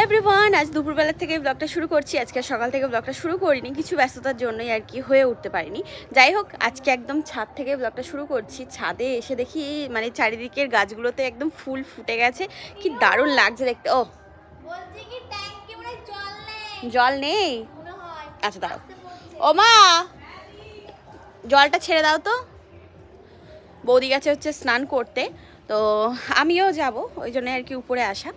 Everyone, আজ দুপুরবেলা থেকে ব্লগটা শুরু করছি। আজকে সকাল থেকে ব্লগটা শুরু করিনি, কিছু ব্যস্ততার জন্যই আর কি হয়ে উঠতে পারিনি। যাই হোক, আজকে একদম ছাদ থেকে ব্লগটা শুরু করছি। ছাদে এসে দেখি মানে চারিদিকের গাছগুলোতে একদম ফুল ফুটে গেছে, কি দারুণ লাগছে দেখতে। ও বলছি কি ট্যাঙ্কে মনে জল নেই। জল নেই? মনে হয়। আচ্ছা দাঁড়াও, ও মা জলটা ছেড়ে দাও তো। বৌদি গেছে হচ্ছে স্নান করতে, তো আমিও যাব, ওই জন্য আর কি উপরে আসা।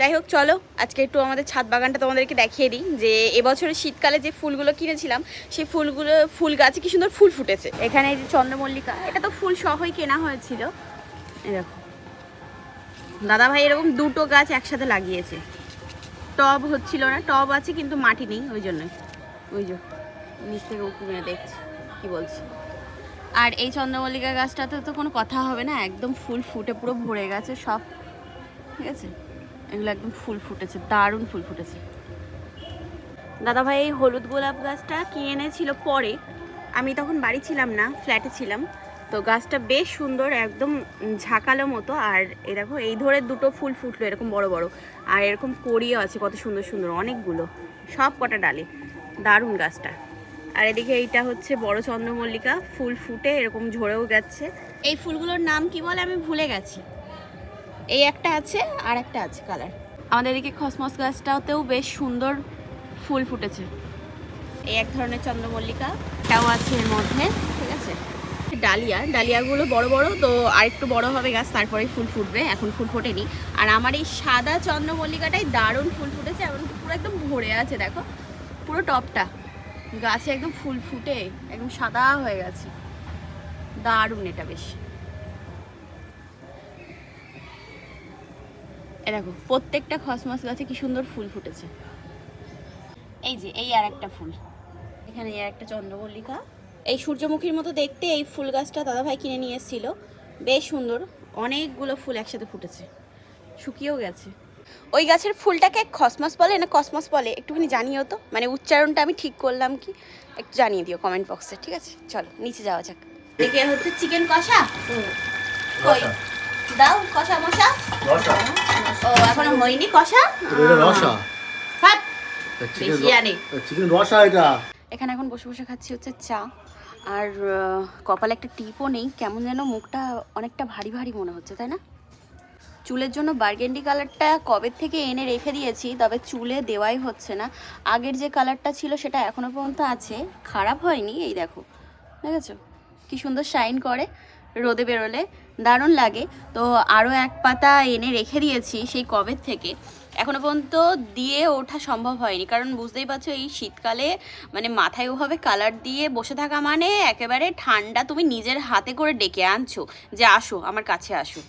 যাই হোক, চলো আজকে একটু আমাদের ছাদ বাগানটা তোমাদেরকে দেখিয়ে দিই, যে এবছরের শীতকালে যে ফুলগুলো কিনেছিলাম সেই ফুল গাছে কি সুন্দর ফুল ফুটেছে। এখানে এই যে চন্দ্রমল্লিকা, এটা তো ফুল সহই কেনা হয়েছিল। এরকম দাদা ভাই এরকম দুটো গাছ একসাথে লাগিয়েছে। টব হচ্ছিল না, টব আছে কিন্তু মাটি নেই, ওই জন্যই। ওই যে নিচ থেকে উঠে দেখছি কি বলছি। আর এই চন্দ্রমল্লিকা গাছটাতে তো কোনো কথা হবে না, একদম ফুল ফুটে পুরো ভরে গেছে সব, ঠিক আছে। এগুলো একদম ফুল ফুটেছে, দারুণ ফুল ফুটেছে। দাদাভাই এই হলুদ গোলাপ গাছটা কিনে এনেছিল পরে, আমি তখন বাড়ি ছিলাম না, ফ্ল্যাটে ছিলাম। তো গাছটা বেশ সুন্দর, একদম ঝাঁকালো মতো। আর এই দেখো, এই ধরে দুটো ফুল ফুটলো এরকম বড় বড়, আর এরকম কড়িও আছে কত সুন্দর সুন্দর অনেকগুলো, সব কটা ডালে, দারুণ গাছটা। আর এদিকে এইটা হচ্ছে বড় চন্দ্রমল্লিকা, ফুল ফুটে এরকম ঝরেও গেছে। এই ফুলগুলোর নাম কি বলে আমি ভুলে গেছি। এই একটা আছে আর একটা আছে কালার। আমাদের এদিকে কসমস গাছটাতেও বেশ সুন্দর ফুল ফুটেছে। এই এক ধরনের চন্দ্রমল্লিকা এটাও আছে এর মধ্যে, ঠিক আছে। ডালিয়াগুলো বড় বড়, তো আরেকটু বড় হবে গাছ, তারপরেই ফুল ফুটবে, এখন ফুল ফোটেনি। আর আমার এই সাদা চন্দ্রমল্লিকাটাই দারুণ ফুল ফুটেছে, এমন পুরো একদম ভরে আছে, দেখো পুরো টপটা গাছে একদম ফুল ফুটে একদম সাদা হয়ে গেছে, দারুণ এটা বেশ। দেখো প্রত্যেকটা কসমস গাছে কি সুন্দর ফুল ফুটেছে। এই যে এই আর একটা ফুল, এখানে আর একটা চন্দ্রমল্লিকা। এই সূর্যমুখীর মতো দেখতে এই ফুল গাছটা দাদাভাই কিনে নিয়ে এসেছিল, বেশ সুন্দর, অনেকগুলো ফুল একসাথে ফুটেছে, শুকিয়েও গেছে। ওই গাছের ফুলটাকে কসমস বলে না কসমস বলে একটুখানি জানিও তো, মানে উচ্চারণটা আমি ঠিক করলাম কি একটু জানিয়ে দিও কমেন্ট বক্সে, ঠিক আছে। চলো নিচে যাওয়া যাক। দেখে হচ্ছে চিকেন কষা, কই দাও কষা মশা। ও এখনো হয়নি কষা, রসা চিকেন রসা। এটা এখানে এখন বসে বসে খাচ্ছি হচ্ছে চা, আর কপালে একটা টিপও নেই, কেমন যেন মুখটা অনেকটা ভারী ভারী মনে হচ্ছে, তাই না? চুলের জন্য বার্গেন্ডি কালারটা কবে থেকে এনে রেখে দিয়েছি, তবে চুলে দেওয়াই হচ্ছে না। আগের যে কালারটা ছিল সেটা এখনো পর্যন্ত আছে, খারাপ হয়নি। এই দেখো, দেখেছো কি সুন্দর শাইন করে, রোদে বেরোলে দারুণ লাগে। তো আরও এক পাতা এনে রেখে দিয়েছি সেই কবে থেকে, এখনো পর্যন্ত দিয়ে ওঠা সম্ভব হয়নি, কারণ বুঝতেই পারছো এই শীতকালে মানে মাথায় ওভাবে কালার দিয়ে বসে থাকা মানে একেবারে ঠান্ডা তুমি নিজের হাতে করে ডেকে আনছো যে আসো আমার কাছে আসো,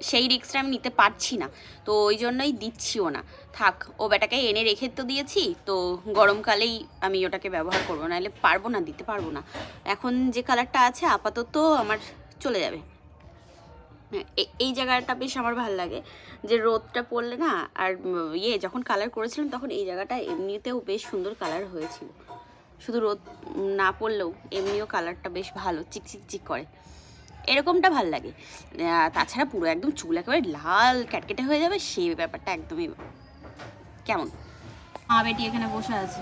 সেই রিস্কটা আমি নিতে পারছি না, তো ওই জন্যই দিচ্ছিও না। থাক, ও বেটাকে এনে রেখে তো দিয়েছি, তো গরমকালেই আমি ওটাকে ব্যবহার করবো, নাহলে পারবো না, দিতে পারবো না। এখন যে কালারটা আছে আপাতত আমার চলে যাবে। এই জায়গাটা বেশ আমার ভালো লাগে, যে রোদটা পড়লে না, আর যখন কালার করেছিলাম তখন এই জায়গাটা এমনিতেও বেশ সুন্দর কালার হয়েছিল, শুধু রোদ না পড়লেও এমনিও কালারটা বেশ ভালো, চিকচিক করে, এরকমটা ভাল লাগে। তাছাড়া পুরো একদম চুল একেবারে লাল ক্যাটকেটে হয়ে যাবে, সেই ব্যাপারটা একদমই কেমন। মা বেটি এখানে বসে আছে,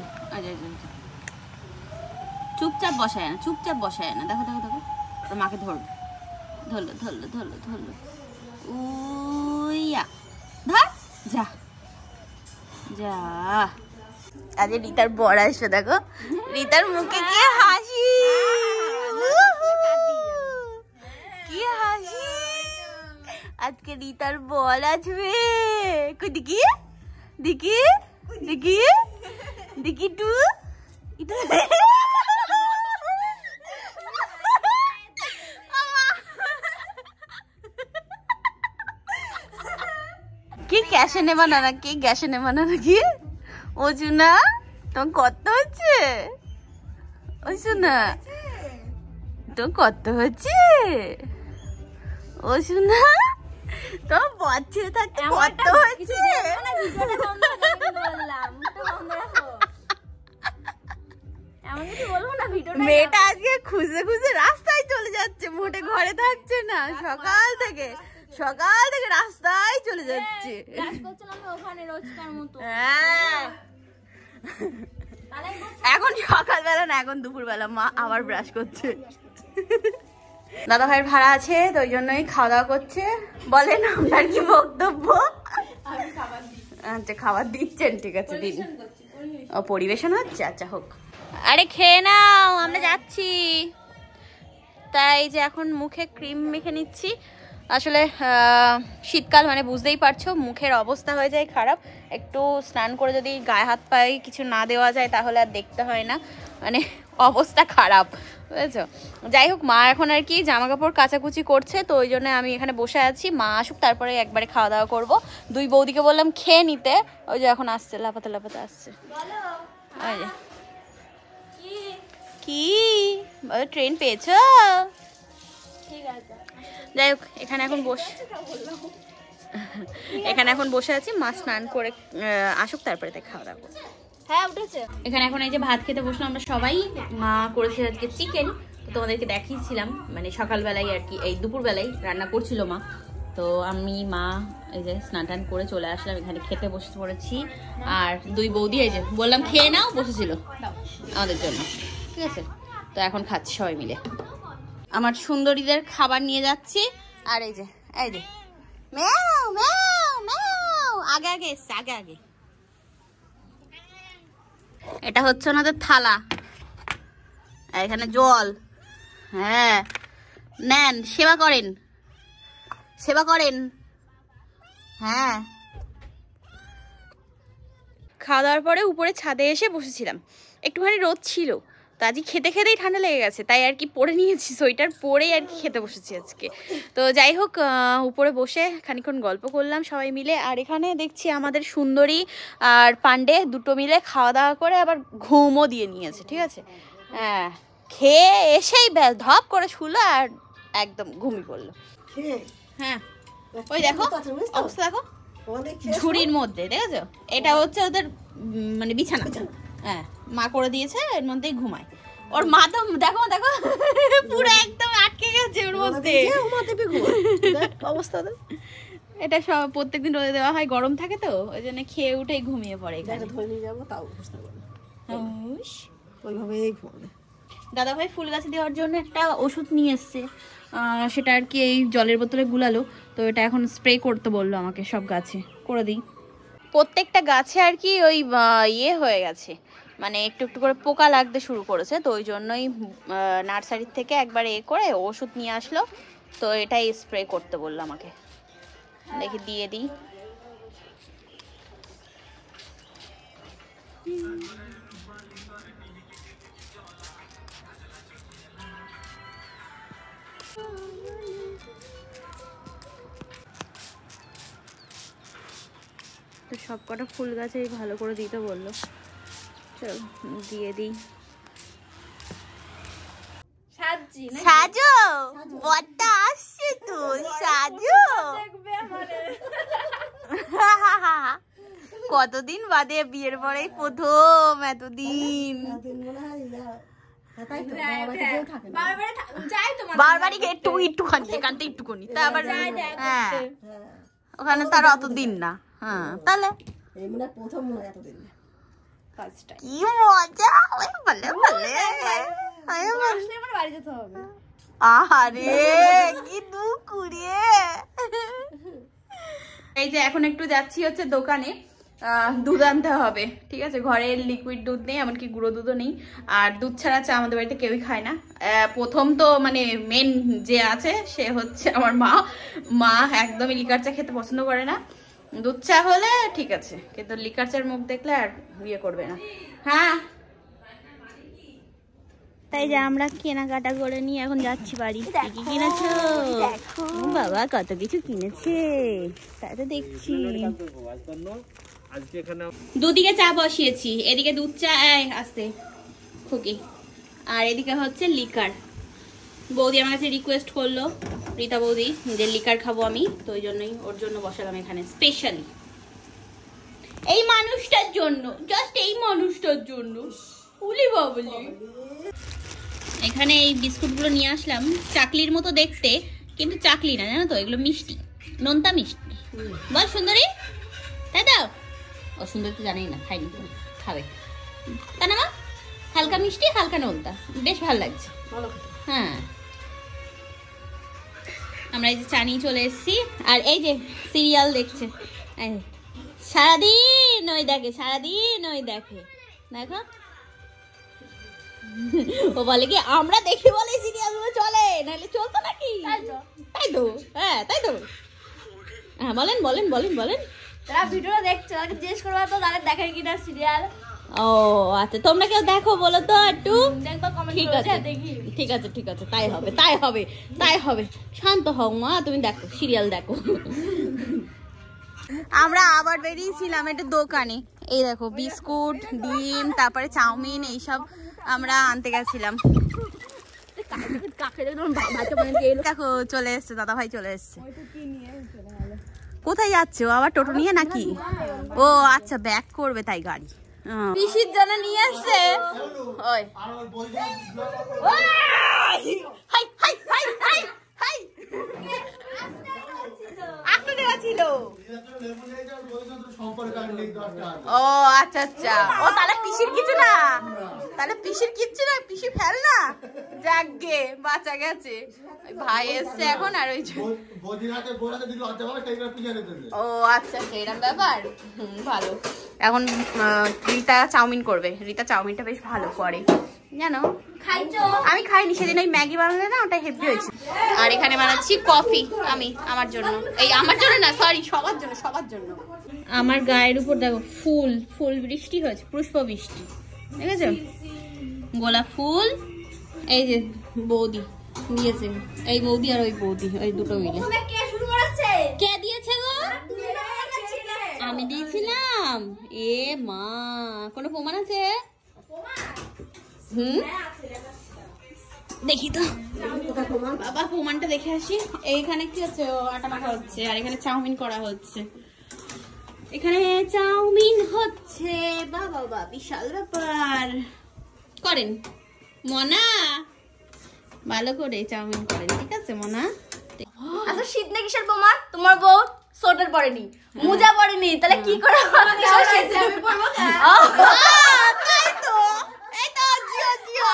চুপচাপ বসায় না, চুপচাপ বসায় না, দেখো দেখো দেখো, ওর মাকে ধরলো ধরলো ধরলো ধরলো ধরলো, উইয়া ধর, যা যা। আজ রিতার বর আসবে, দেখো রিতার মুখে কি হাসি, কি হাসি, আজকে রিতার বল আসবে। কই দেখি দেখি দেখি দেখি টু কি গ্যাসে নেবা না, কি গ্যাসে নেবা না কি ও চুনা, তোমার কত হচ্ছে ও চুনা, তো কত হচ্ছে ও শোনা, তো বাচ্চা থাকতে কত হচ্ছে। মেয়েটা আজকে খুঁজে খুঁজে রাস্তায় চলে যাচ্ছে, মোটে ঘরে থাকছে না সকাল থেকে, সকাল থেকে রাস্তায় চলে যাচ্ছে। হ্যাঁ এখন সকালবেলা না, এখন দুপুরবেলা মা আবার ব্রাশ করছে। দাদা ভাইয়ের ভাড়া আছে তো ওই জন্যই খাওয়া দাওয়া করছে। বলেন আপনার কি বক্তব্য? আচ্ছা খাবার দিচ্ছেন, ঠিক আছে দিন। ও পরিবেশন হচ্ছে, আচ্ছা হোক। আরে খেয়ে নাও, আমরা যাচ্ছি। তাই যে এখন মুখে ক্রিম মেখে নিচ্ছি। আসলে শীতকাল মানে বুঝতেই পারছো, মুখের অবস্থা হয়ে যায় খারাপ। একটু স্নান করে যদি গায়ে হাত পায়ে কিছু না দেওয়া যায় তাহলে আর দেখতে হয় না, মানে অবস্থা খারাপ, বুঝেছো। যাই হোক, মা এখন আর কি জামা কাপড় কাচাকুচি করছে, তো ওই জন্য আমি এখানে বসে আছি। মা আসুক তারপরে একবারে খাওয়া দাওয়া করবো। দুই বৌদিকে বললাম খেয়ে নিতে, ওই যে এখন আসছে, লাপাতে লাপাতে আসছে। ওই যে কি ট্রেন পেয়েছো? যাই হোক, এখানে এখন বসে আছি। মা স্নান করে আসুক তারপরে তাই খাওয়া দাওয়া করবো। হ্যাঁ উঠেছে। এখানে এখন এই যে ভাত খেতে বসলাম আমরা সবাই। মা করেছিল আজকে চিকেন, তো তোমাদেরকে দেখিয়েছিলাম, মানে সকালবেলায় আর কি, এই দুপুরবেলায় রান্না করছিল মা। তো আমি মা এই যে স্নান টান করে চলে আসলাম, এখানে খেতে বসে পড়েছি। আর দুই বৌদি এই যে বললাম খেয়ে নাও, বসেছিল আমাদের জন্য, ঠিক আছে। তো এখন খাচ্ছি সবাই মিলে। আমার সুন্দরীদের খাবার নিয়ে যাচ্ছি। আর এই যে ম্যাও ম্যাও ম্যাও, আগে আগে এসছে, আগে আগে। এটা হচ্ছে ওনাদের থালা, আর এখানে জল। হ্যাঁ নেন, সেবা করেন। হ্যাঁ, খাওয়া দাওয়ার পরে উপরে ছাদে এসে বসেছিলাম, একটুখানি রোদ ছিল। তো আজকে খেতে খেতেই ঠান্ডা লেগে গেছে, তাই আর কি পরে নিয়েছি সোয়েটার, পরেই আর কি খেতে বসেছি আজকে। তো যাই হোক, উপরে বসে খানিকক্ষণ গল্প করলাম সবাই মিলে। আর এখানে দেখছি আমাদের সুন্দরী আর পান্ডে দুটো মিলে খাওয়া দাওয়া করে আবার ঘুমও দিয়ে নিয়েছে, ঠিক আছে। হ্যাঁ, খেয়ে এসেই ধপ করে শুলো আর একদম ঘুমিয়ে পড়লো। হ্যাঁ ওই দেখো অবস্থা, দেখো ঝুড়ির মধ্যে, দেখেছো? এটা হচ্ছে ওদের মানে বিছানা। হ্যাঁ, মা করে দিয়েছে, এর মধ্যেই ঘুমায়। ওর মা তো দেখো দেখো পুরো একদম আটকে গেছে ওর মধ্যে অবস্থা। এটা সব প্রত্যেকদিন রোদে দেওয়া হয়, গরম থাকে তো ওই জন্য খেয়ে উঠেই ঘুমিয়ে পড়ে। দাদা ভাই ফুল গাছে দেওয়ার জন্য একটা ওষুধ নিয়ে এসছে, সেটা আর কি এই জলের বোতলে গুলালো। তো এটা এখন স্প্রে করতে বললো আমাকে, সব গাছে করে দিই। প্রত্যেকটা গাছে আর কি ওই ইয়ে হয়ে গেছে, মানে একটু একটু করে পোকা লাগতে শুরু করেছে। তো ওই জন্যই নার্সারির থেকে একবার করে ওষুধ নিয়ে আসলো, তো এটাই স্প্রে করতে বললো আমাকে। দেখি দিয়ে দিই। তো সব কটা ফুল গাছেই ভালো করে দিতে বললো, চল দিয়ে দিই। সাজো বড়টা আসছে তো, সাজো। কতদিন বাদে বিয়ের পরে প্রথম এতদিন বারবারই একটুখানি এখান থেকে একটুখানি, তা আবার হ্যাঁ ওখানে তার অতদিন না। হ্যাঁ তাহলে কি মজা, বলে বলে আরে কি দুঃখ রে। এই যে এখন একটু যাচ্ছি হচ্ছে দোকানে, দুধ আনতে হবে, ঠিক আছে। ঘরে লিকুইড দুধ নেই, এমনকি গুঁড়ো দুধও নেই। আর দুধ ছাড়া চা আমাদের বাড়িতে কেউই খায় না। প্রথম তো মানে মেন যে আছে সে হচ্ছে আমার মা একদমই লিকার চা খেতে পছন্দ করে না। দুধ চা হলে ঠিক আছে, কিন্তু লিকার চার মুখ দেখলে আর বিয়ে করবে না। হ্যাঁ, তাই যে আমরা কেনাকাটা করে নিয়ে এখন যাচ্ছি বাড়ি। কি কিনেছো? বাবা কত কিছু কিনেছে, তাই তো দেখছি। দুদিকে চা বসিয়েছি, এদিকে দুধ চা আসতে খুকি, আর এদিকে হচ্ছে লিকার। বৌদি আমার কাছে রিকোয়েস্ট করলো, রীতা বৌদি, যে লিকার খাবো আমি, তো ওই জন্যই ওর জন্য বসালাম এখানে স্পেশালি, এই মানুষটার জন্য, জাস্ট এই মানুষটার জন্য। উলি বাবলি, এখানে এই বিস্কুটগুলো নিয়ে আসলাম, চাকলির মতো দেখতে, কিন্তু চাকলি না, জানো তো, এগুলো মিষ্টি। নোনতা মিষ্টি বল সুন্দরী, তাই তো? ও সুন্দরী তো জানেই না, খাইনি, খাবে তা না মা? হালকা মিষ্টি হালকা নোনতা, বেশ ভালো লাগছে। হ্যাঁ, আমরা এই যে চা নিয়ে চলে এসেছি, আর এই যে সিরিয়াল দেখছে সারাদিন, ওই দেখে সারাদিন, ওই দেখে, দেখো ও বলে কি আমরা দেখি বলে সিরিয়াল গুলো চলে, নাহলে চলতো নাকি? তাই তো, হ্যাঁ তাই তো। হ্যাঁ বলেন বলেন বলেন বলেন। তারা ভিডিওটা দেখছো, তাকে জিজ্ঞেস করবা তো তাদের দেখে কিনা সিরিয়াল। ও আচ্ছা, তোমরা কেউ দেখো বলো তো একটু। দেখবা কমেন্ট ঠিক করে আছে দেখি। ঠিক আছে ঠিক আছে, তাই হবে তাই হবে তাই হবে। শান্ত হও মা, তুমি দেখো সিরিয়াল দেখো। আমরা আবার বেরিয়েছিলাম একটা দোকানে, এই দেখো বিস্কুট, ডিম, তারপরে চাউমিন, এইসব আমরা আনতে গেছিলাম। দেখো চলে এসছে, দাদা ভাই চলে এসছে। কোথায় যাচ্ছে ও আবার? টোটো নিয়ে নাকি? ও আচ্ছা, ব্যাক করবে তাই গাড়ি। পিসির জন্য নিয়ে আসছে। ওই high high high high high, আসতে দেওয়া ছিল। ও আচ্ছা আচ্ছা, ও তাহলে পিসির কিছু না, তাহলে পিসির কিচ্ছু না, পিসি ফেল না। যাকগে বাঁচা গেছে, ভাই এসছে এখন। আর ওই ও আচ্ছা, সেইরকম ব্যাপার। ভালো। এখন রিতা চাউমিন করবে, রিতা চাউমিনটা বেশ ভালো করে জানো। আমি খাইনি সেদিন, ওই ম্যাগি বানালে না, ওটা হেভি হয়েছে। আর এখানে বানাচ্ছি কফি আমি আমার জন্য, এই আমার জন্য না, সরি সবার জন্য, সবার জন্য। আমার গায়ের উপর দেখো ফুল ফুল বৃষ্টি হয়েছে, পুষ্প বৃষ্টি, ঠিক আছে? গোলাপ ফুল। এই যে বৌদি দিয়েছে, এই বৌদি আর ওই বৌদি, ওই দুটো মিলে। কে দিয়েছে গো? আমি দিয়েছিলাম? এ মা, কোনো প্রমাণ আছে? দেখি তো বাবা, প্রমাণটা দেখে আসি। এইখানে কি হচ্ছে? আটা মাখা হচ্ছে, আর এখানে চাউমিন করা হচ্ছে। এখানে চাউমিন হচ্ছে, বাবা বাবা বিশাল ব্যাপার। করেন মনা, ভালো করে চাউমিন করেন, ঠিক আছে মনা? আচ্ছা, শীত না কিসের প্রমাণ? তোমার বউ সোয়েটার পরেনি, মোজা পরেনি, তাহলে কি করে হবে? আমি পরবো কেন? তাই তো, এই তো জিও জিও।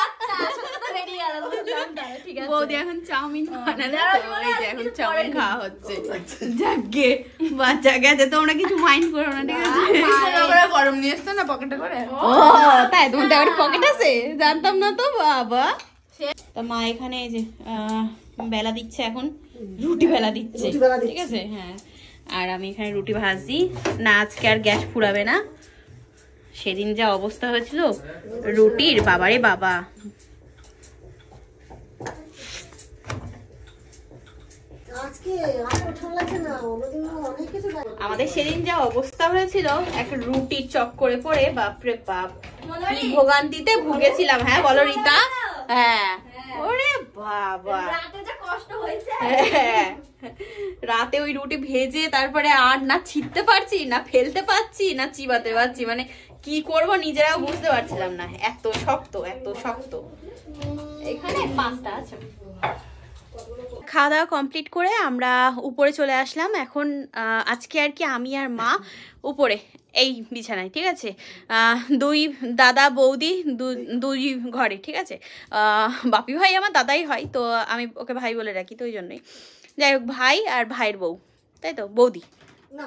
বৌদি এখন চাউমিন বানালে, এই যে এখন চাউমিন খাওয়া হচ্ছে। যাকগে বাচ্চা গেছে, তোমরা কিছু মাইন্ড করো না, ঠিক আছে? গরম নিয়ে এসছো না পকেটে করে? ও তাই, তোমার দেওয়ার পকেট আছে? জানতাম না তো বাবা। তো মা এখানে এই যে বেলা দিচ্ছে, এখন রুটি বেলা দিচ্ছে, ঠিক আছে? হ্যাঁ, আর আমি এখানে রুটি ভাজছি না, আজকে আর গ্যাস ফুরাবে না। সেদিন যা অবস্থা হয়েছিল রুটির, বাবারে বাবা। আমাদের সেদিন যা অবস্থা হয়েছিল, একটা রুটির চক্করে পড়ে, বাপরে বাপ কি ভোগান্তিতে ভুগেছিলাম। হ্যাঁ বলো রিতা? হ্যাঁ, ওরে বাবা, হ্যাঁ, রাতে ওই রুটি ভেজে তারপরে আর না ছিটতে পারছি, না ফেলতে পারছি, না চিবাতে পারছি, মানে কি করব নিজেরাও বুঝতে পারছিলাম না, এত শক্ত এত শক্ত। এখানে 5টা আছে। খাওয়া দাওয়া কমপ্লিট করে আমরা উপরে চলে আসলাম। এখন আজকে আর কি আমি আর মা উপরে এই বিছানায়, ঠিক আছে? দুই দাদা বৌদি দুই ঘরে, ঠিক আছে? বাপি ভাই আমার দাদাই হয়, তো আমি ওকে ভাই বলে রাখি, তো ওই জন্যই। যাই হোক, ভাই আর ভাইয়ের বউ, তাই তো? বৌদি না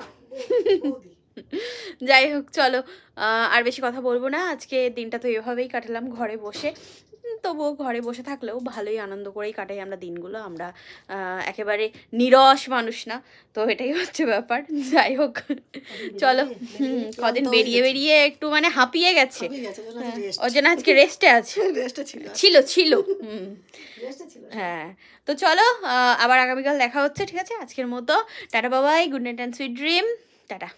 যাই হোক, চলো আর বেশি কথা বলবো না। আজকে দিনটা তো এভাবেই কাটালাম ঘরে বসে। তবুও ঘরে বসে থাকলেও ভালোই আনন্দ করেই কাটাই আমরা দিনগুলো। আমরা একেবারে নিরস মানুষ না, তো এটাই হচ্ছে ব্যাপার। যাই হোক চলো, কদিন বেরিয়ে বেরিয়ে একটু মানে হাঁপিয়ে গেছে, ওর জন্য আজকে রেস্টে আছে। ছিল ছিল হ্যাঁ, তো চলো আবার আগামীকাল দেখা হচ্ছে, ঠিক আছে? আজকের মতো টাটা বাবাই, good night and sweet dream, tata.